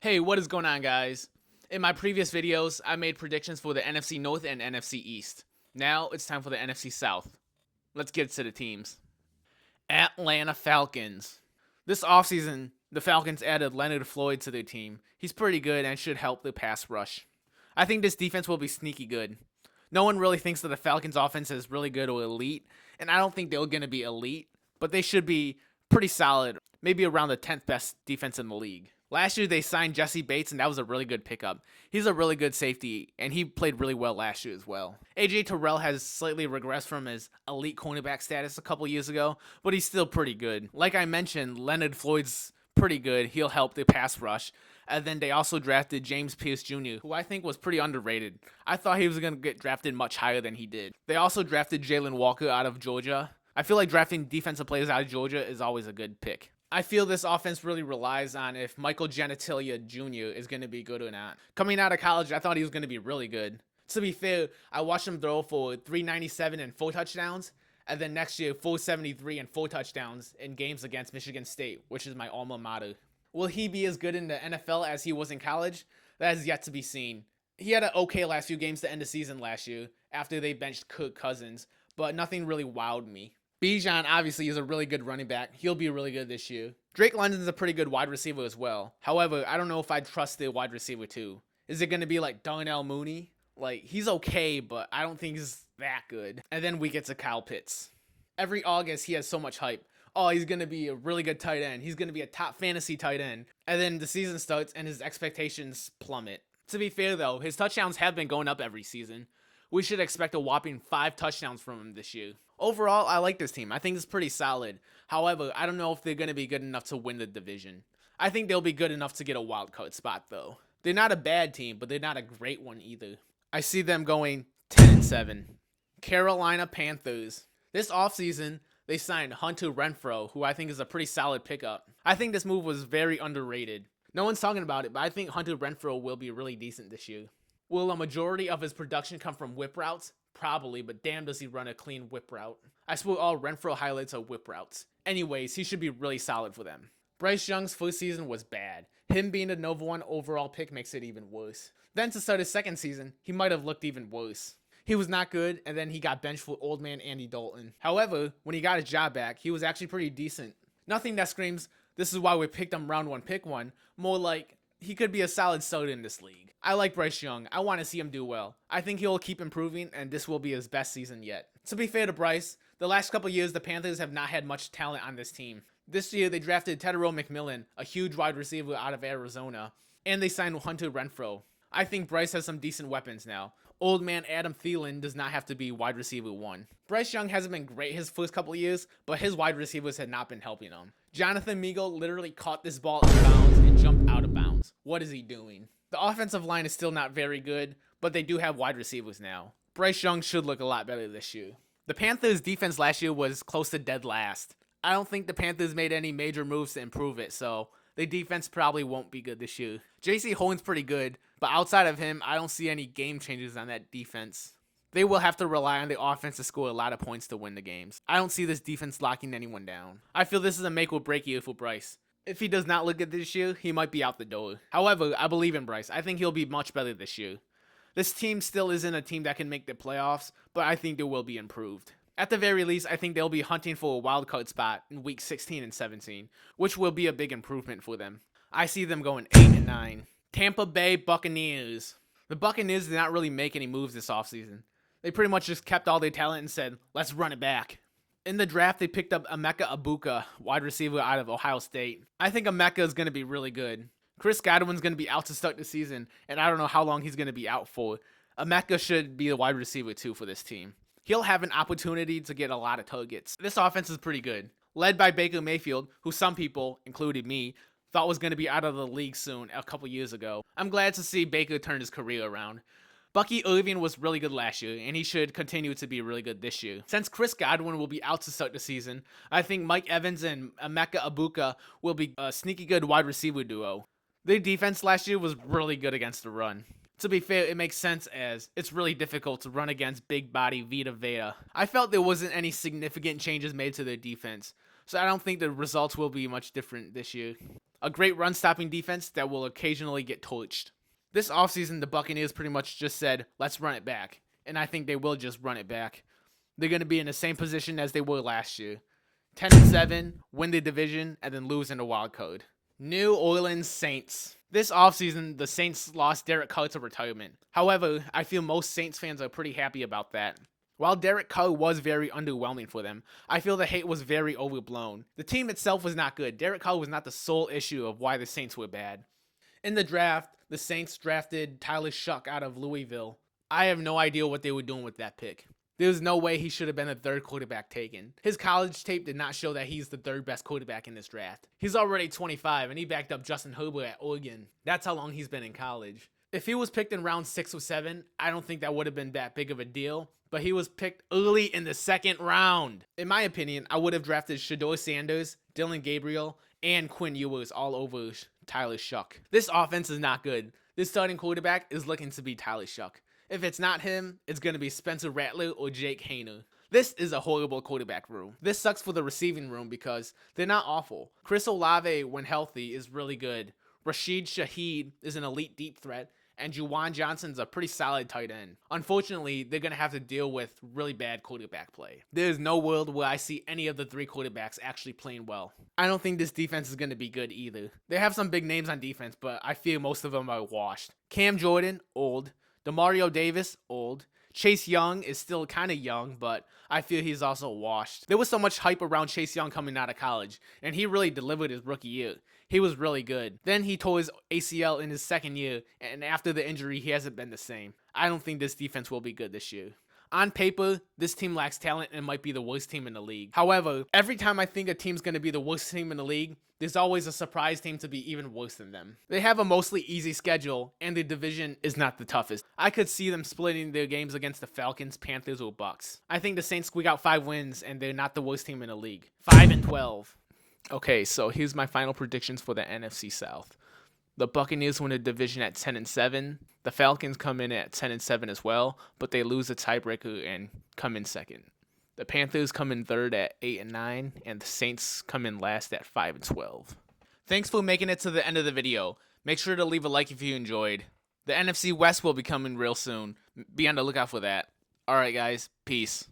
Hey, what is going on, guys? In my previous videos, I made predictions for the NFC North and NFC East. Now, it's time for the NFC South. Let's get to the teams. Atlanta Falcons. This offseason, the Falcons added Leonard Floyd to their team. He's pretty good and should help the pass rush. I think this defense will be sneaky good. No one really thinks that the Falcons offense is really good or elite, and I don't think they're going to be elite, but they should be pretty solid, maybe around the 10th best defense in the league. Last year, they signed Jesse Bates, and that was a really good pickup. He's a really good safety, and he played really well last year as well. A.J. Terrell has slightly regressed from his elite cornerback status a couple years ago, but he's still pretty good. Like I mentioned, Leonard Floyd's pretty good. He'll help the pass rush. And then they also drafted James Pierce Jr., who I think was pretty underrated. I thought he was going to get drafted much higher than he did. They also drafted Jalen Walker out of Georgia. I feel like drafting defensive players out of Georgia is always a good pick. I feel this offense really relies on if Michael Genitalia Jr. is going to be good or not. Coming out of college, I thought he was going to be really good. To be fair, I watched him throw for 397 and 4 touchdowns, and then next year 473 and 4 touchdowns in games against Michigan State, which is my alma mater. Will he be as good in the NFL as he was in college? That is yet to be seen. He had an okay last few games to end the season last year after they benched Kirk Cousins, but nothing really wowed me. Bijan obviously is a really good running back. He'll be really good this year. Drake London's a pretty good wide receiver as well. However, I don't know if I'd trust the wide receiver too. Is it going to be like Darnell Mooney? Like, he's okay, but I don't think he's that good. And then we get to Kyle Pitts. Every August, he has so much hype. Oh, he's going to be a really good tight end. He's going to be a top fantasy tight end. And then the season starts and his expectations plummet. To be fair though, his touchdowns have been going up every season. We should expect a whopping 5 touchdowns from him this year. Overall, I like this team. I think it's pretty solid. However, I don't know if they're going to be good enough to win the division. I think they'll be good enough to get a wild card spot though. They're not a bad team, but they're not a great one either. I see them going 10-7. Carolina Panthers. This offseason, they signed Hunter Renfrow, who I think is a pretty solid pickup. I think this move was very underrated. No one's talking about it, but I think Hunter Renfrow will be really decent this year. Will a majority of his production come from whip routes? Probably, but damn does he run a clean whip route. I swear all Renfrow highlights are whip routes. Anyways, he should be really solid for them. Bryce Young's first season was bad. Him being the number 1 overall pick makes it even worse. Then to start his second season, he might have looked even worse. He was not good, and then he got benched for old man Andy Dalton. However, when he got his job back, he was actually pretty decent. Nothing that screams, this is why we picked him round 1, pick 1. More like, he could be a solid starter in this league. I like Bryce Young. I want to see him do well. I think he'll keep improving, and this will be his best season yet. To be fair to Bryce, the last couple years, the Panthers have not had much talent on this team. This year, they drafted Tedero McMillan, a huge wide receiver out of Arizona, and they signed Hunter Renfrow. I think Bryce has some decent weapons now. Old man Adam Thielen does not have to be wide receiver 1. Bryce Young hasn't been great his first couple of years, but his wide receivers had not been helping him. Jonathan Mingo literally caught this ball in bounds and jumped out of bounds. What is he doing? The offensive line is still not very good, but they do have wide receivers now. Bryce Young should look a lot better this year. The Panthers' defense last year was close to dead last. I don't think the Panthers made any major moves to improve it, so the defense probably won't be good this year. J.C. Horn's pretty good, but outside of him, I don't see any game changers on that defense. They will have to rely on the offense to score a lot of points to win the games. I don't see this defense locking anyone down. I feel this is a make or break year for Bryce. If he does not look good this year, he might be out the door. However, I believe in Bryce. I think he'll be much better this year. This team still isn't a team that can make the playoffs, but I think they will be improved. At the very least, I think they'll be hunting for a wild card spot in week 16 and 17, which will be a big improvement for them. I see them going 8-9. Tampa Bay Buccaneers. The Buccaneers did not really make any moves this offseason. They pretty much just kept all their talent and said, let's run it back. In the draft, they picked up Emeka Egbuka, wide receiver out of Ohio State. I think Emeka is going to be really good. Chris Godwin's going to be out to start the season, and I don't know how long he's going to be out for. Emeka should be the wide receiver too for this team. He'll have an opportunity to get a lot of targets. This offense is pretty good. Led by Baker Mayfield, who some people, including me, thought was going to be out of the league soon a couple years ago. I'm glad to see Baker turn his career around. Bucky Irving was really good last year, and he should continue to be really good this year. Since Chris Godwin will be out to start the season, I think Mike Evans and Emeka Egbuka will be a sneaky good wide receiver duo. Their defense last year was really good against the run. To be fair, it makes sense as it's really difficult to run against big body Vita Vea. I felt there wasn't any significant changes made to their defense, so I don't think the results will be much different this year. a great run-stopping defense that will occasionally get torched. This offseason, the Buccaneers pretty much just said, let's run it back. And I think they will just run it back. They're going to be in the same position as they were last year. 10-7, win the division, and then lose in the wild card. New Orleans Saints. This offseason, the Saints lost Derek Carr to retirement. However, I feel most Saints fans are pretty happy about that. While Derek Carr was very underwhelming for them, I feel the hate was very overblown. The team itself was not good. Derek Carr was not the sole issue of why the Saints were bad. In the draft, the Saints drafted Tyler Shuck out of Louisville. I have no idea what they were doing with that pick. There's no way he should have been the third quarterback taken. His college tape did not show that he's the third best quarterback in this draft. He's already 25 and he backed up Justin Herbert at Oregon. That's how long he's been in college. If he was picked in round 6 or 7, I don't think that would have been that big of a deal. But he was picked early in the second round. In my opinion, I would have drafted Shedeur Sanders, Dylan Gabriel, and Quinn Ewers all over Tyler Shuck. This offense is not good. This starting quarterback is looking to be Tyler Shuck. If it's not him, it's going to be Spencer Rattler or Jake Haener. This is a horrible quarterback room. This sucks for the receiving room because they're not awful. Chris Olave, when healthy, is really good. Rashid Shaheed is an elite deep threat, and Juwan Johnson's a pretty solid tight end. Unfortunately, they're going to have to deal with really bad quarterback play. There's no world where I see any of the 3 quarterbacks actually playing well. I don't think this defense is going to be good either. They have some big names on defense, but I feel most of them are washed. Cam Jordan, old. Demario Davis, old. Chase Young is still kind of young, but I feel he's also washed. There was so much hype around Chase Young coming out of college, and he really delivered his rookie year. He was really good. Then he tore his ACL in his second year, and after the injury, he hasn't been the same. I don't think this defense will be good this year. On paper, this team lacks talent and might be the worst team in the league. However, every time I think a team's going to be the worst team in the league, there's always a surprise team to be even worse than them. They have a mostly easy schedule, and the division is not the toughest. I could see them splitting their games against the Falcons, Panthers, or Bucks. I think the Saints squeak out 5 wins, and they're not the worst team in the league. 5-12. Okay, so here's my final predictions for the NFC South. The Buccaneers win the division at 10-7. The Falcons come in at 10-7 as well, but they lose the tiebreaker and come in second. The Panthers come in third at 8-9, and the Saints come in last at 5-12. Thanks for making it to the end of the video. Make sure to leave a like if you enjoyed. The NFC West will be coming real soon. Be on the lookout for that. Alright guys, peace.